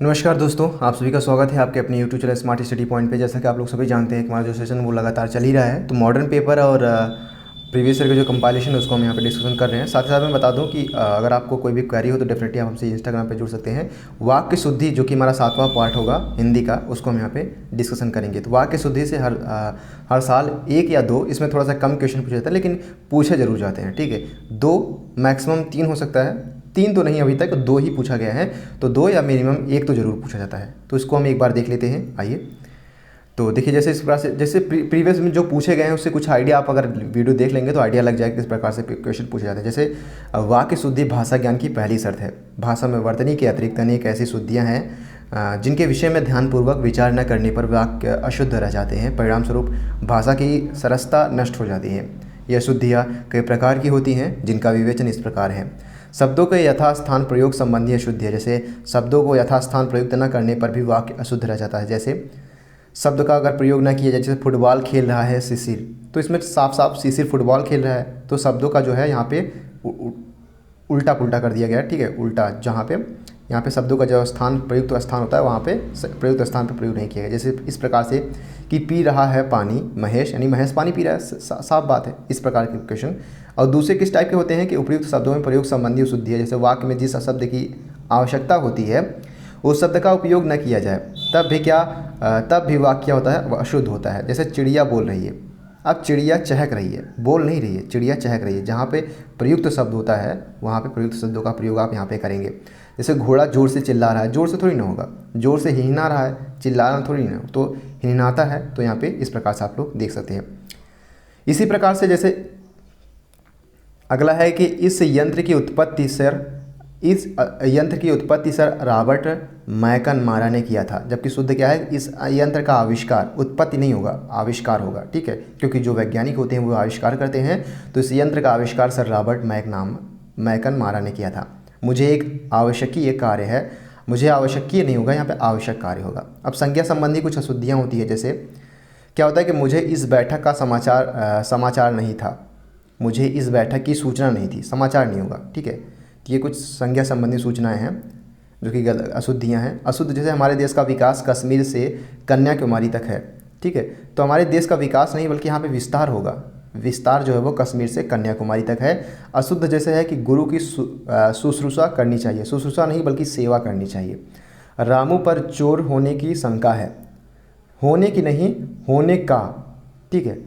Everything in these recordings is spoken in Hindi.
नमस्कार दोस्तों, आप सभी का स्वागत है आपके अपने YouTube channel smart study point पे। जैसा कि आप लोग सभी जानते हैं कि हमारा जो सेशन वो लगातार चल ही रहा है। तो मॉडर्न पेपर और प्रीवियस ईयर का जो कंपाइलेशन है उसको हम यहाँ पे डिस्कशन कर रहे हैं। साथ ही साथ मैं बता दूं कि अगर आपको कोई भी क्वेरी हो तो डेफिनेटली आप हमसे इंस्टाग्राम पे जुड़ सकते हैं। वाक्य शुद्धि जो कि हमारा 7वां पार्ट होगा हिंदी का, उसको हम यहाँ पे डिस्कशन करेंगे। तो वाक्य शुद्धि से हर साल 1 या 2, इसमें थोड़ा सा कम क्वेश्चन पूछा जाता है लेकिन पूछे जरूर जाते हैं। ठीक है, 2 मैक्सिमम 3 हो सकता है, 3 तो नहीं, अभी तक 2 ही पूछा गया है। तो 2 या मिनिमम 1 तो ज़रूर पूछा जाता है। तो इसको हम एक बार देख लेते हैं, आइए। तो देखिए, जैसे इस प्रकार से जैसे प्रीवियस में जो पूछे गए हैं उससे कुछ आइडिया आप अगर वीडियो देख लेंगे तो आइडिया लग जाएगा किस प्रकार से क्वेश्चन पूछे जाते हैं। जैसे वाक्य शुद्धि भाषा ज्ञान की पहली शर्त है। भाषा में वर्तनी के अतिरिक्त अनेक ऐसी शुद्धियाँ हैं जिनके विषय में ध्यानपूर्वक विचार न करने पर वाक्य अशुद्ध रह जाते हैं। परिणाम स्वरूप भाषा की सरसता नष्ट हो जाती है। यह शुद्धियाँ कई प्रकार की होती हैं जिनका विवेचन इस प्रकार है। शब्दों के यथास्थान प्रयोग संबंधी अशुद्धि है। जैसे शब्दों को यथास्थान प्रयुक्त न करने पर भी वाक्य अशुद्ध रह जाता है। जैसे शब्द का अगर प्रयोग न किया जाए, जैसे फुटबॉल खेल रहा है शिशिर, तो इसमें साफ साफ शिशिर फुटबॉल खेल रहा है, तो शब्दों का जो है यहाँ पे उल्टा पुल्टा कर दिया गया है। ठीक है, उल्टा, जहाँ पे यहाँ पे शब्दों का जो स्थान प्रयुक्त स्थान होता है वहाँ पे प्रयुक्त स्थान पे प्रयोग नहीं किया गया। जैसे इस प्रकार से कि पी रहा है पानी महेश, यानी महेश पानी पी रहा है, साफ बात है। इस प्रकार के क्वेश्चन। और दूसरे किस टाइप के होते हैं कि उपयुक्त शब्दों में प्रयोग संबंधी अशुद्धि है। जैसे वाक्य में जिस शब्द की आवश्यकता होती है उस शब्द का उपयोग न किया जाए, तब भी वाक्य क्या होता है, वह अशुद्ध होता है। जैसे चिड़िया बोल रही है, अब चिड़िया चहक रही है, बोल नहीं रही है, चिड़िया चहक रही है। जहाँ पे प्रयुक्त शब्द होता है वहाँ पे प्रयुक्त शब्दों का प्रयोग आप यहाँ पे करेंगे। जैसे घोड़ा जोर से चिल्ला रहा है, जोर से थोड़ी ना होगा, जोर से हिनना रहा है, चिल्लाना थोड़ी ना, तो हिननाता है। तो यहाँ पे इस प्रकार से आप लोग देख सकते हैं। इसी प्रकार से जैसे अगला है कि इस यंत्र की उत्पत्ति सर रॉबर्ट मैकनमारा ने किया था। जबकि शुद्ध क्या है, इस यंत्र का आविष्कार, उत्पत्ति नहीं होगा, आविष्कार होगा। ठीक है, क्योंकि जो वैज्ञानिक होते हैं वो आविष्कार करते हैं। तो इस यंत्र का आविष्कार सर रॉबर्ट मैकनमारा ने किया था। मुझे एक आवश्यकीय कार्य है, मुझे आवश्यकीय नहीं होगा, यहाँ पे आवश्यक कार्य होगा। अब संज्ञा संबंधी कुछ अशुद्धियाँ होती है। जैसे क्या होता है कि मुझे इस बैठक का समाचार नहीं था, मुझे इस बैठक की सूचना नहीं थी, समाचार नहीं होगा। ठीक है, तो ये कुछ संज्ञा संबंधी सूचनाएं हैं जो कि अशुद्धियाँ हैं। अशुद्ध जैसे हमारे देश का विकास कश्मीर से कन्याकुमारी तक है। ठीक है, तो हमारे देश का विकास नहीं बल्कि यहाँ पे विस्तार होगा। विस्तार जो है वो कश्मीर से कन्याकुमारी तक है। अशुद्ध जैसे है कि गुरु की शुश्रूषा करनी चाहिए, शुश्रूषा नहीं बल्कि सेवा करनी चाहिए। रामू पर चोर होने की शंका है, होने की नहीं, होने का। ठीक है,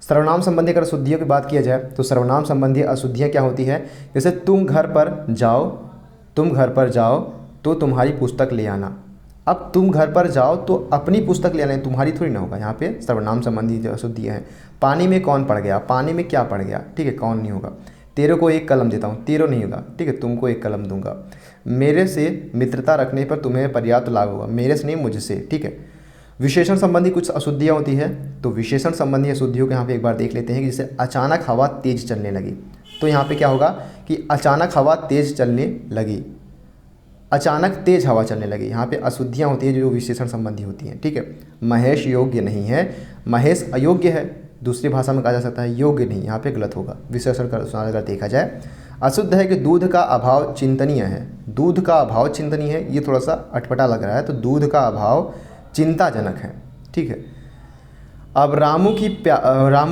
सर्वनाम संबंधी अगर अशुद्धियों की बात किया जाए तो सर्वनाम संबंधी अशुद्धियाँ क्या होती है। जैसे तुम घर पर जाओ तो तुम्हारी पुस्तक ले आना। अब तुम घर पर जाओ तो अपनी पुस्तक ले आना, तुम्हारी थोड़ी ना होगा। यहाँ पे सर्वनाम संबंधी जो अशुद्धियाँ हैं। पानी में कौन पड़ गया, पानी में क्या पड़ गया। ठीक है, कौन नहीं होगा। तेरे को एक कलम देता हूँ, तेरो नहीं होगा। ठीक है, तुमको एक कलम दूंगा। मेरे से मित्रता रखने पर तुम्हें पर्याप्त लाभ होगा, मेरे से नहीं, मुझसे। ठीक है, विशेषण संबंधी कुछ अशुद्धियाँ होती है। तो विशेषण संबंधी अशुद्धियों को यहाँ पे एक बार देख लेते हैं कि जैसे अचानक हवा तेज चलने लगी। तो यहाँ पे क्या होगा कि अचानक हवा तेज चलने लगी, अचानक तेज हवा चलने लगी। यहाँ पे अशुद्धियाँ होती है जो विशेषण संबंधी होती हैं। ठीक है, महेश योग्य नहीं है, महेश अयोग्य है। दूसरी भाषा में कहा जा सकता है योग्य नहीं, यहाँ पे गलत होगा विशेषण का अनुसार अगर देखा जाए। अशुद्ध है कि दूध का अभाव चिंतनीय है, दूध का अभाव चिंतनीय है, ये थोड़ा सा अटपटा लग रहा है। तो दूध का अभाव चिंताजनक है। ठीक है, अब रामू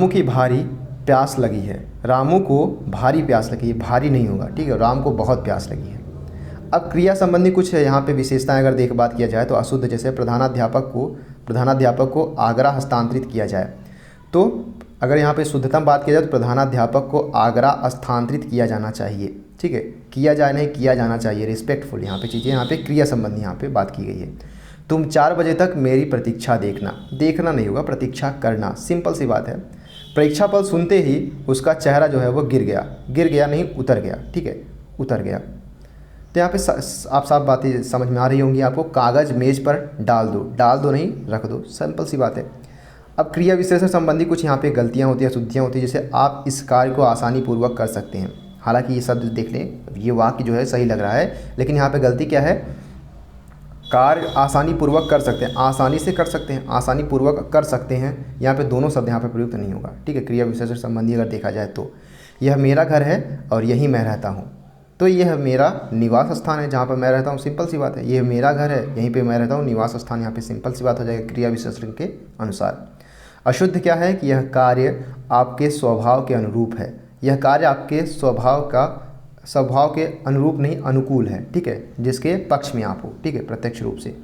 की भारी प्यास लगी है, रामू को भारी प्यास लगी है, भारी नहीं होगा। ठीक है, राम को बहुत प्यास लगी है। अब क्रिया संबंधी कुछ यहाँ पे विशेषताएं अगर बात किया जाए तो अशुद्ध जैसे प्रधानाध्यापक को आगरा हस्तांतरित किया जाए। तो अगर यहाँ पे शुद्धतम बात की जाए तो प्रधानाध्यापक को आगरा स्थानांतरित किया जाना चाहिए। ठीक है, किया जाए नहीं, किया जाना चाहिए, रिस्पेक्टफुल यहाँ पे चीज़ें, यहाँ पे क्रिया संबंधी यहाँ पे बात की गई है। तुम 4 बजे तक मेरी प्रतीक्षा देखना नहीं होगा, प्रतीक्षा करना, सिंपल सी बात है। परीक्षा फल सुनते ही उसका चेहरा जो है वो गिर गया नहीं, उतर गया। ठीक है, उतर गया। तो यहाँ पे आप साफ बातें समझ में आ रही होंगी आपको। कागज़ मेज पर डाल दो नहीं, रख दो, सिंपल सी बात है। अब क्रिया विशेषण संबंधी कुछ यहाँ पे गलतियाँ होती हैं, अशुद्धियाँ होती हैं। जैसे आप इस कार्य को आसानी पूर्वक कर सकते हैं, हालांकि ये शब्द देख लें, ये वाक्य जो है सही लग रहा है, लेकिन यहाँ पे गलती क्या है, कार्य आसानी पूर्वक कर सकते हैं, आसानी से कर सकते हैं, आसानी पूर्वक कर सकते हैं, यहाँ पे दोनों शब्द यहाँ पे प्रयुक्त नहीं होगा। ठीक है, क्रिया विशेषण संबंधी अगर देखा जाए तो यह मेरा घर है और यहीं मैं रहता हूँ, तो यह मेरा निवास स्थान है जहाँ पर मैं रहता हूँ, सिंपल सी बात है। यह मेरा घर है, यहीं पे मैं रहता हूँ, निवास स्थान यहाँ पे सिंपल सी बात हो जाएगा क्रिया विशेषण के अनुसार। अशुद्ध क्या है कि यह कार्य आपके स्वभाव के अनुरूप है। यह कार्य आपके स्वभाव के अनुरूप नहीं, अनुकूल है, ठीक है, जिसके पक्ष में आप हो, ठीक है, प्रत्यक्ष रूप से।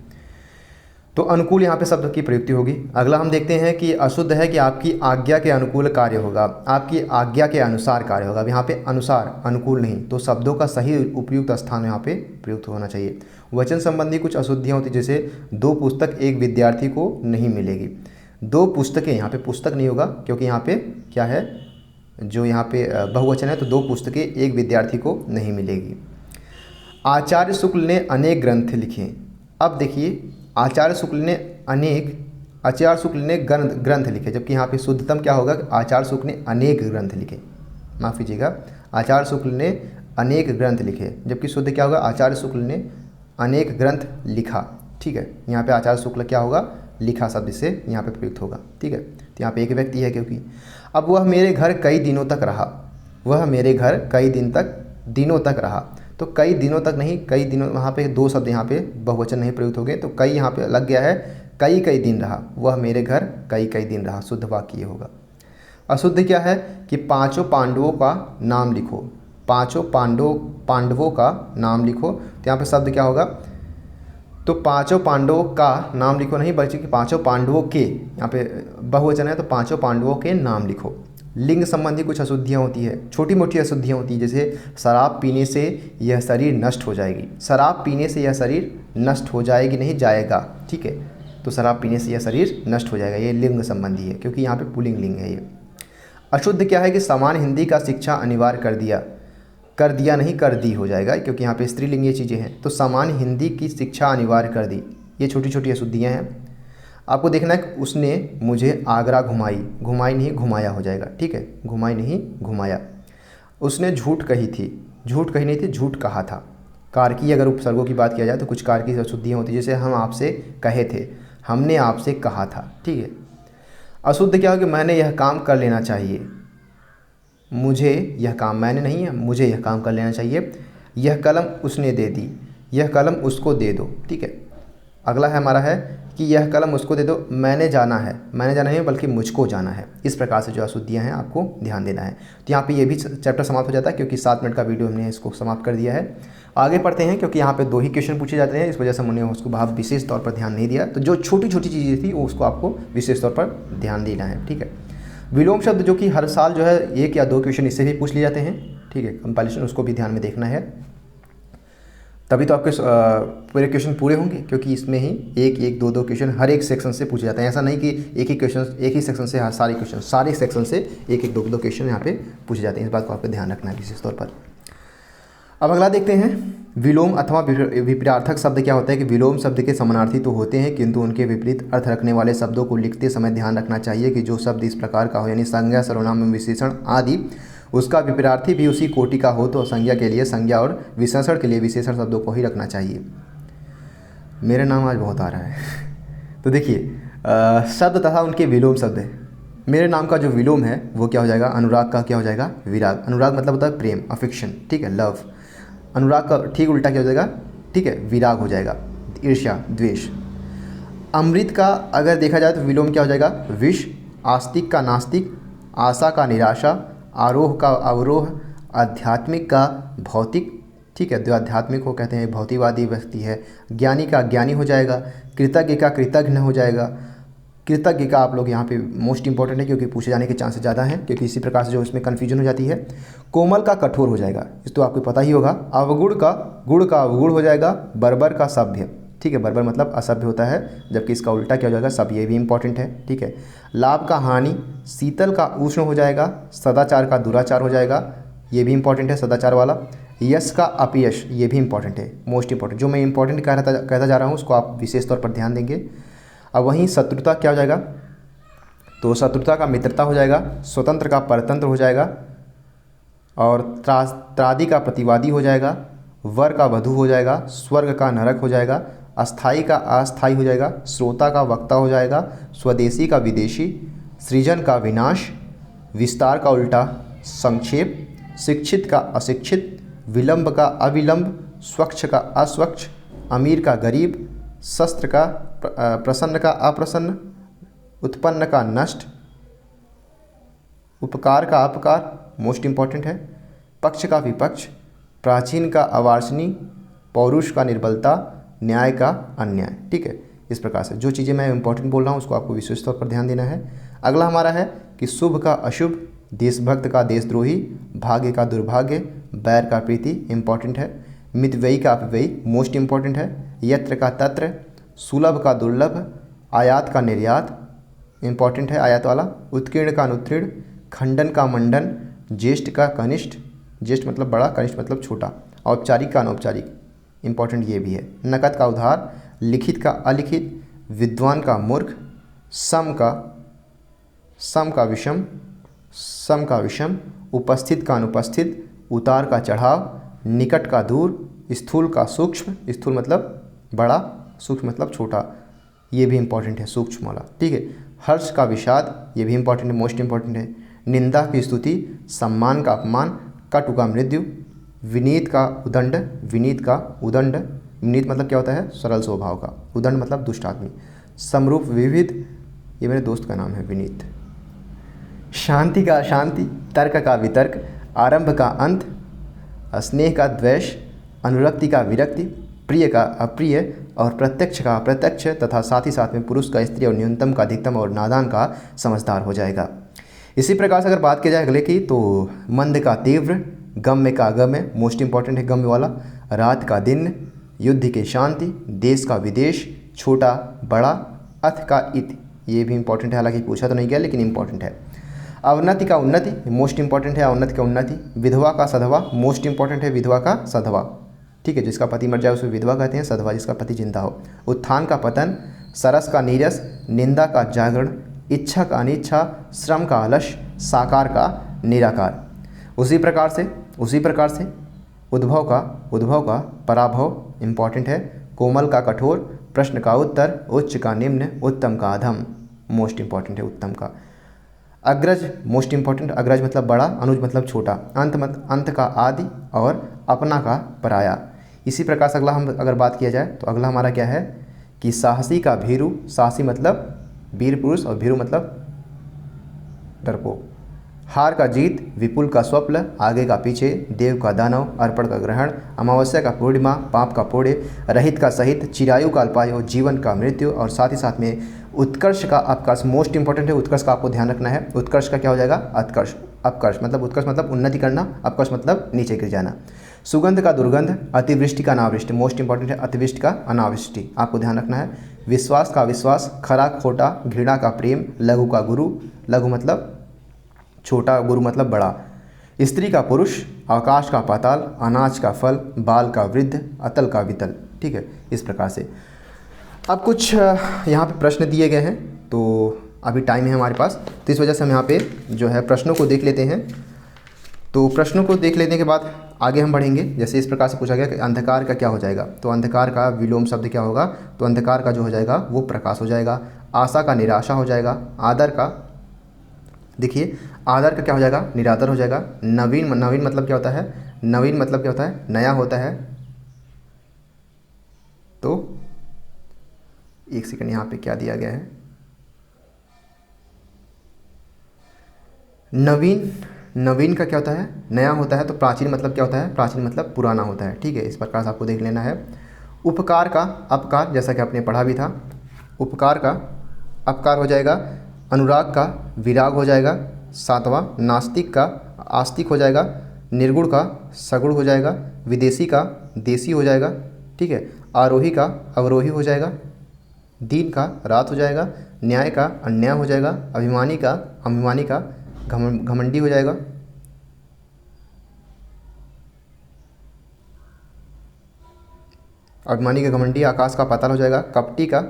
तो अनुकूल यहाँ पे शब्द की प्रयुक्ति होगी। अगला हम देखते हैं कि अशुद्ध है कि आपकी आज्ञा के अनुकूल कार्य होगा, आपकी आज्ञा के अनुसार कार्य होगा। अब यहाँ पे अनुसार, अनुकूल नहीं, तो शब्दों का सही उपयुक्त स्थान यहाँ पे प्रयुक्त होना चाहिए। वचन संबंधी कुछ अशुद्धियाँ होती, जैसे 2 पुस्तक एक विद्यार्थी को नहीं मिलेगी। 2 पुस्तकें, यहाँ पे पुस्तक नहीं होगा क्योंकि यहाँ पे क्या है, जो यहाँ पे बहुवचन है, तो 2 पुस्तकें एक विद्यार्थी को नहीं मिलेगी। आचार्य शुक्ल ने अनेक ग्रंथ लिखे। अब देखिए, आचार्य शुक्ल ने ग्रंथ लिखे, जबकि यहाँ पे शुद्धतम क्या होगा, आचार्य शुक्ल ने अनेक ग्रंथ लिखे। माफ़ कीजिएगा, आचार्य शुक्ल ने अनेक ग्रंथ लिखे, जबकि शुद्ध क्या होगा, आचार्य शुक्ल ने अनेक ग्रंथ लिखा, ठीक है। यहाँ पे आचार्य शुक्ल क्या होगा, लिखा शब्द से यहाँ पे प्रयुक्त होगा, ठीक है। तो यहाँ पे एक व्यक्ति है, क्योंकि अब वह मेरे घर कई दिनों तक रहा, वह मेरे घर कई दिनों तक रहा, तो कई दिनों तक नहीं, कई दिनों, वहाँ पे 2 शब्द यहाँ पे बहुवचन नहीं प्रयुक्त हो गए, तो कई यहाँ पे लग गया है, कई दिन रहा, वह मेरे घर कई दिन रहा, शुद्ध वाक्य ये होगा। अशुद्ध क्या है कि 5 पांडवों का नाम लिखो, 5 पांडवों का नाम लिखो, तो यहाँ पे शब्द क्या होगा, तो 5 पांडवों का नाम लिखो नहीं, बल्कि 5 पांडवों के, यहाँ पे बहुवचन है तो 5 पांडवों के नाम लिखो। लिंग संबंधी कुछ अशुद्धियाँ होती है, छोटी मोटी अशुद्धियाँ होती है, जैसे शराब पीने से यह शरीर नष्ट हो जाएगी। शराब पीने से यह शरीर नष्ट हो जाएगी नहीं, जाएगा, ठीक है। तो शराब पीने से यह शरीर नष्ट हो जाएगा, ये लिंग संबंधी है, क्योंकि यहाँ पे पुल्लिंग लिंग है ये। अशुद्ध क्या है कि समान हिंदी का शिक्षा अनिवार्य कर दिया नहीं, कर दी हो जाएगा, क्योंकि यहाँ पे स्त्रीलिंग ये चीज़ें हैं, तो समान हिंदी की शिक्षा अनिवार्य कर दी। ये छोटी छोटी अशुद्धियाँ हैं। आपको देखना है कि उसने मुझे आगरा घुमाई नहीं, घुमाया हो जाएगा, ठीक है, घुमाई नहीं, घुमाया। उसने झूठ कही नहीं थी, झूठ कहा था। कारकी अगर उपसर्गों की बात किया जाए तो कुछ कारकी अशुद्धियाँ होती है, जैसे हम आपसे कहे थे, हमने आपसे कहा था, ठीक है। अशुद्ध क्या हो कि मैंने यह काम कर लेना चाहिए, मुझे यह काम, मैंने नहीं है, मुझे यह काम कर लेना चाहिए। यह कलम उसने दे दी, यह कलम उसको दे दो, ठीक है। अगला है हमारा है कि यह कलम उसको दे दो, मैंने जाना नहीं बल्कि मुझको जाना है। इस प्रकार से जो अशुद्धियाँ हैं आपको ध्यान देना है। तो यहाँ पे ये भी चैप्टर समाप्त हो जाता है, क्योंकि 7 मिनट का वीडियो हमने इसको समाप्त कर दिया है। आगे पढ़ते हैं, क्योंकि यहाँ पे 2 ही क्वेश्चन पूछे जाते हैं, इस वजह से हमने उसको बहुत विशेष तौर पर ध्यान नहीं दिया। तो जो छोटी छोटी चीज़ें थी वो उसको आपको विशेष तौर पर ध्यान देना है, ठीक है। विलोम शब्द, जो कि हर साल जो है 1 या 2 क्वेश्चन इससे भी पूछ लिए जाते हैं, ठीक है। कंपाइलेशन उसको भी ध्यान में देखना है, तभी तो आपके पूरे क्वेश्चन पूरे होंगे, क्योंकि इसमें ही 1 2 क्वेश्चन हर एक सेक्शन से पूछे जाते हैं। ऐसा नहीं कि एक ही सेक्शन से सारे क्वेश्चन, सारे सेक्शन से 1 2 क्वेश्चन यहाँ पे पूछे जाते हैं। इस बात को आपको ध्यान रखना है विशेष तौर पर। अब अगला देखते हैं, विलोम अथवा विपरीतार्थक शब्द क्या होता है कि विलोम शब्द के समानार्थी तो होते हैं, किंतु उनके विपरीत अर्थ रखने वाले शब्दों को लिखते समय ध्यान रखना चाहिए कि जो शब्द इस प्रकार का हो, यानी संज्ञा, सर्वनाम, विशेषण आदि, उसका विपरीतार्थी भी उसी कोटि का हो, तो संज्ञा के लिए संज्ञा और विशेषण के लिए विशेषण शब्दों को ही रखना चाहिए। मेरा नाम आज बहुत आ रहा है। तो देखिए, शब्द तथा उनके विलोम शब्द है। मेरे नाम का जो विलोम है वो क्या हो जाएगा, अनुराग का क्या हो जाएगा, विराग। अनुराग मतलब होता है प्रेम, अफेक्शन, ठीक है, लव। अनुराग का ठीक उल्टा क्या हो जाएगा, ठीक है, विराग हो जाएगा, ईर्ष्या, द्वेष। अमृत का अगर देखा जाए तो विलोम क्या हो जाएगा, विष। आस्तिक का नास्तिक, आशा का निराशा, आरोह का अवरोह, आध्यात्मिक का भौतिक, ठीक है, जो आध्यात्मिक को कहते हैं भौतिकवादी व्यक्ति है। ज्ञानी का ज्ञानी हो जाएगा, कृतज्ञ का कृतज्ञ हो जाएगा। कृतज्ञ का आप लोग यहाँ पे मोस्ट इंपॉर्टेंट है, क्योंकि पूछे जाने के चांसेस ज़्यादा हैं, क्योंकि इसी प्रकार से जो इसमें कन्फ्यूजन हो जाती है। कोमल का कठोर हो जाएगा, इस तो आपको पता ही होगा। अवगुण का गुण का अवगुण हो जाएगा। बर्बर का सभ्य, ठीक है, बर्बर मतलब असभ्य होता है, जबकि इसका उल्टा क्या हो जाएगा, सभ्य, ये भी इंपॉर्टेंट है, ठीक है। लाभ का हानि, शीतल का उष्ण हो जाएगा। सदाचार का दुराचार हो जाएगा, ये भी इंपॉर्टेंट है, सदाचार वाला। यश का अपयश, ये भी इंपॉर्टेंट है, मोस्ट इंपॉर्टेंट। जो मैं इंपॉर्टेंट कहता जा रहा हूँ उसको आप विशेष तौर पर ध्यान देंगे। अब वहीं शत्रुता क्या हो जाएगा, तो शत्रुता का मित्रता हो जाएगा। स्वतंत्र का परतंत्र हो जाएगा, और त्रादी का प्रतिवादी हो जाएगा। वर का वधु हो जाएगा। स्वर्ग का नरक हो जाएगा। अस्थाई का अस्थाई हो जाएगा। श्रोता का वक्ता हो जाएगा। स्वदेशी का विदेशी। सृजन का विनाश। विस्तार का उल्टा संक्षेप। शिक्षित का अशिक्षित। विलंब का अविलंब, स्वच्छ का अस्वच्छ, अमीर का गरीब, शस्त्र का प्रसन्न का अप्रसन्न, उत्पन्न का नष्ट, उपकार का अपकार, मोस्ट इंपॉर्टेंट है, पक्ष का विपक्ष, प्राचीन का अवार्षणीय, पौरुष का निर्बलता, न्याय का अन्याय। ठीक है, इस प्रकार से जो चीज़ें मैं इंपॉर्टेंट बोल रहा हूँ उसको आपको विशेष तौर पर ध्यान देना है। अगला हमारा है कि शुभ का अशुभ, देशभक्त का देशद्रोही, भाग्य का दुर्भाग्य, बैर का प्रीति, इंपॉर्टेंट है, मितव्ययी का अपव्ययी, मोस्ट इंपॉर्टेंट है, यत्र का तत्र, सुलभ का दुर्लभ, आयात का निर्यात, इंपॉर्टेंट है आयात वाला, उत्कीर्ण का अनुत्तीर्ण, खंडन का मंडन, ज्येष्ठ का कनिष्ठ, ज्येष्ठ मतलब बड़ा, कनिष्ठ मतलब छोटा, औपचारिक का अनौपचारिक, इंपॉर्टेंट ये भी है, नकद का उधार, लिखित का अलिखित, विद्वान का मूर्ख, सम का विषम, उपस्थित का अनुपस्थित, उतार का चढ़ाव, निकट का दूर, स्थूल का सूक्ष्म, स्थूल मतलब बड़ा, सूक्ष्म मतलब छोटा, ये भी इंपॉर्टेंट है सूक्ष्म वाला। ठीक है, हर्ष का विषाद, ये भी इंपॉर्टेंट है, मोस्ट इंपॉर्टेंट है, निंदा की स्तुति, सम्मान का अपमान, कटु का मृत्यु, विनीत का उदंड, विनीत मतलब क्या होता है, सरल स्वभाव का, उदंड मतलब दुष्ट आदमी, समरूप विविध, ये मेरे दोस्त का नाम है विनीत, शांति का अशांति, तर्क का वितर्क, आरंभ का अंत, स्नेह का द्वेष, अनुरक्ति का विरक्ति, प्रिय का अप्रिय और प्रत्यक्ष का अप्रत्यक्ष, तथा साथ ही साथ में पुरुष का स्त्री और न्यूनतम का अधिकतम और नादान का समझदार हो जाएगा। इसी प्रकार से अगर बात की जाए अगले की तो मंद का तीव्र, गम्य का अगम्य, मोस्ट इंपॉर्टेंट है गम्य वाला, रात का दिन, युद्ध की शांति, देश का विदेश, छोटा बड़ा, अथ का इत, ये भी इंपॉर्टेंट है, हालांकि पूछा तो नहीं गया लेकिन इंपॉर्टेंट है, अवनति का उन्नति, मोस्ट इंपॉर्टेंट है अवनति का उन्नति, विधवा का सधवा, मोस्ट इंपॉर्टेंट है विधवा का सधवा। ठीक है, जिसका पति मर जाए उसे विधवा कहते हैं, सधवा जिसका पति जिंदा हो, उत्थान का पतन, सरस का नीरस, निंदा का जागरण, इच्छा का अनिच्छा, श्रम का अलस, साकार का निराकार। उसी प्रकार से उद्भव का पराभव, इंपॉर्टेंट है, कोमल का कठोर, प्रश्न का उत्तर, उच्च का निम्न, उत्तम का अधम, मोस्ट इंपॉर्टेंट है उत्तम का, अग्रज, मोस्ट इंपॉर्टेंट, अग्रज मतलब बड़ा, अनुज मतलब छोटा, अंत का आदि और अपना का पराया। इसी प्रकार से अगला हम अगर बात किया जाए तो अगला हमारा क्या है कि साहसी का भीरु, साहसी मतलब वीर पुरुष और भीरु मतलब डरपोक, हार का जीत, विपुल का स्वप्न, आगे का पीछे, देव का दानव, अर्पण का ग्रहण, अमावस्या का पूर्णिमा, पाप का पुण्य, रहित का सहित, चिरायु का अल्पायु, जीवन का मृत्यु और साथ ही साथ में उत्कर्ष का अपकर्ष, मोस्ट इंपॉर्टेंट है, उत्कर्ष का आपको ध्यान रखना है। उत्कर्ष का क्या हो जाएगा, उत्कर्ष, अपकर्ष मतलब उत्कर्ष मतलब उन्नति करना, अपकर्ष मतलब नीचे गिर जाना, सुगंध का दुर्गंध, अतिवृष्टि का अनावृष्टि, मोस्ट इंपॉर्टेंट है अतिवृष्टि का अनावृष्टि, आपको ध्यान रखना है, विश्वास का विश्वास, खरा खोटा, घृणा का प्रेम, लघु का गुरु, लघु मतलब छोटा, गुरु मतलब बड़ा, स्त्री का पुरुष, आकाश का पाताल, अनाज का फल, बाल का वृद्ध, अतल का वितल। ठीक है, इस प्रकार से अब कुछ यहाँ पे प्रश्न दिए गए हैं, तो अभी टाइम है हमारे पास, तो इस वजह से हम यहाँ पे जो है प्रश्नों को देख लेते हैं। तो प्रश्नों को देख लेने के बाद आगे हम बढ़ेंगे। जैसे इस प्रकार से पूछा गया कि अंधकार का क्या हो जाएगा, तो अंधकार का विलोम शब्द क्या होगा, तो अंधकार का जो हो जाएगा वो प्रकाश हो जाएगा, आशा का निराशा हो जाएगा, आदर का, देखिए आदर का क्या हो जाएगा, निरादर हो जाएगा, नवीन मतलब क्या होता है, नवीन मतलब क्या होता है, नया होता है, तो एक सेकंड यहाँ पे क्या दिया गया है, नवीन का क्या होता है, नया होता है, तो प्राचीन मतलब क्या होता है, प्राचीन मतलब पुराना होता है। ठीक है, इस प्रकार से आपको देख लेना है। उपकार का अपकार, जैसा कि आपने पढ़ा भी था, उपकार का अपकार हो जाएगा, अनुराग का विराग हो जाएगा, सातवां नास्तिक का आस्तिक हो जाएगा, निर्गुण का सगुण हो जाएगा, विदेशी का देसी हो जाएगा। ठीक है, आरोही का अवरोही हो जाएगा, दीन का रात हो जाएगा, न्याय का अन्याय हो जाएगा, अभिमानी का घमंडी हो जाएगा, अभिमानी का घमंडी, आकाश का पाताल हो जाएगा, कपटी का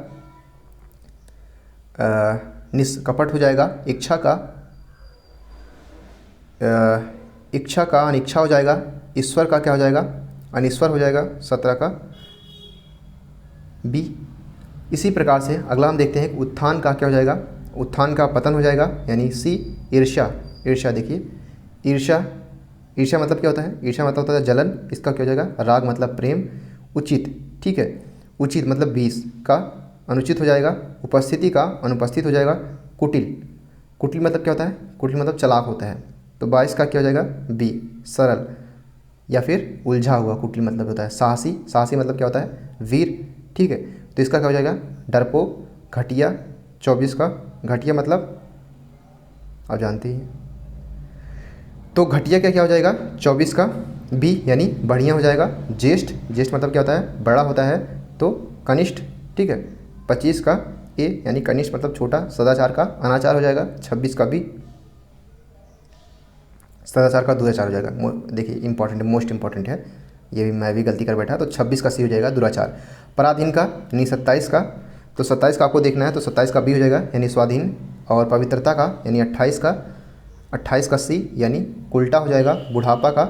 निष्कपट हो जाएगा, इच्छा का अनिच्छा हो जाएगा, ईश्वर का क्या हो जाएगा, अनिश्वर हो जाएगा, 17 का बी। इसी प्रकार से अगला हम देखते हैं उत्थान का क्या हो जाएगा, उत्थान का पतन हो जाएगा, यानी सी। ईर्ष्या देखिए, ईर्ष्या ईर्ष्या मतलब क्या होता है? ईर्ष्या मतलब होता है जलन, इसका क्या हो जाएगा? राग मतलब प्रेम। उचित, ठीक है, उचित मतलब 20 का अनुचित हो जाएगा। उपस्थिति का अनुपस्थित हो जाएगा। कुटिल, कुटिल मतलब क्या होता है? कुटिल मतलब चालाक होता है, तो 22 का क्या हो जाएगा? बी, सरल या फिर उलझा हुआ कुटिल मतलब होता है। साहसी, साहसी मतलब क्या होता है? वीर, ठीक है, तो इसका क्या हो जाएगा? डरपोक। घटिया, 24 का घटिया मतलब आप जानते ही हैं, तो घटिया का क्या हो जाएगा? 24 का बी यानी बढ़िया हो जाएगा। ज्येष्ठ, ज्येष्ठ मतलब क्या होता है? बड़ा होता है, तो कनिष्ठ, ठीक है। 25 का ए यानी कनिष्ठ मतलब छोटा। सदाचार का अनाचार हो जाएगा। 26 का बी, सदाचार का दुराचार हो जाएगा। देखिए इंपॉर्टेंट है, मोस्ट इंपॉर्टेंट है, ये भी मैं भी गलती कर बैठा, तो 26 का सी हो जाएगा दुराचार। पराधीन का यानी 27 का, तो 27 का आपको देखना है, तो 27 का बी हो जाएगा यानी स्वाधीन। और पवित्रता का यानी 28 का, 28 का सी यानी उल्टा हो जाएगा। बुढ़ापा का,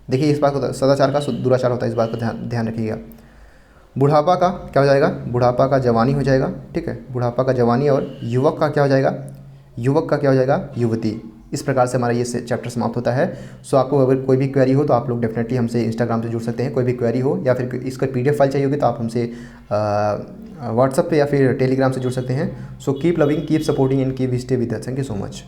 देखिए इस बात को सदाचार का दुराचार होता है, इस बात का ध्यान ध्यान रखिएगा। बुढ़ापा का क्या हो जाएगा? बुढ़ापा का जवानी हो जाएगा, ठीक है, बुढ़ापा का जवानी। और युवक का क्या हो जाएगा? युवक का क्या हो जाएगा? युवती। इस प्रकार से हमारा ये चैप्टर समाप्त होता है। सो आपको अगर कोई भी क्वेरी हो तो आप लोग डेफिनेटली हमसे इंस्टाग्राम से जुड़ सकते हैं। कोई भी क्वेरी हो या फिर इसका PDF फाइल चाहिए होगी तो आप हमसे व्हाट्सएप पे या फिर टेलीग्राम से जुड़ सकते हैं। So keep loving, keep supporting and keep stay with us. Thank you so much.